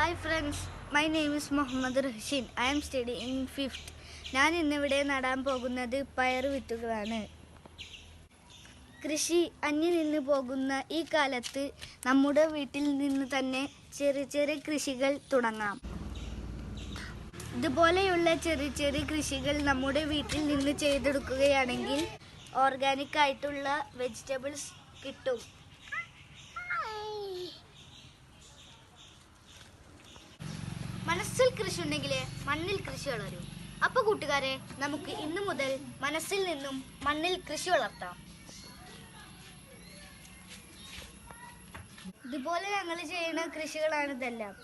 Hi friends, my name is Mohammad Rashin. I am studying in 5th. ഞാൻ ഇന്നിവിടെ നടാൻ പോകുന്നത് പയർ വിത്തുകളാണ്. കൃഷി അന്യം നിന്ന് പോകുന്ന ഈ കാലത്ത് നമ്മുടെ വീട്ടിൽ നിന്ന് തന്നെ ചെറിയ ചെറിയ കൃഷികൾ തുടങ്ങാം. ഇതുപോലെയുള്ള ചെറിയ ചെറിയ കൃഷികൾ നമ്മുടെ വീട്ടിൽ നിന്ന് ചെയ്തെടുക്കുകയാണെങ്കിൽ ഓർഗാനിക് ആയിട്ടുള്ള വെജിറ്റബിൾസ് കിട്ടും. മനസ്സിൽ കൃഷി ഉണ്ടെങ്കിലേ മണ്ണിൽ കൃഷി വളരൂ. അപ്പോൾ കൂട്ടുകാരെ, നമുക്ക് ഇന്നു മുതൽ മനസ്സിൽ നിന്നും മണ്ണിൽ കൃഷി വളർത്താം. ഇതുപോലെ ഞങ്ങൾ ചെയ്യുന്ന കൃഷികളാണ് ഇതെല്ലാം.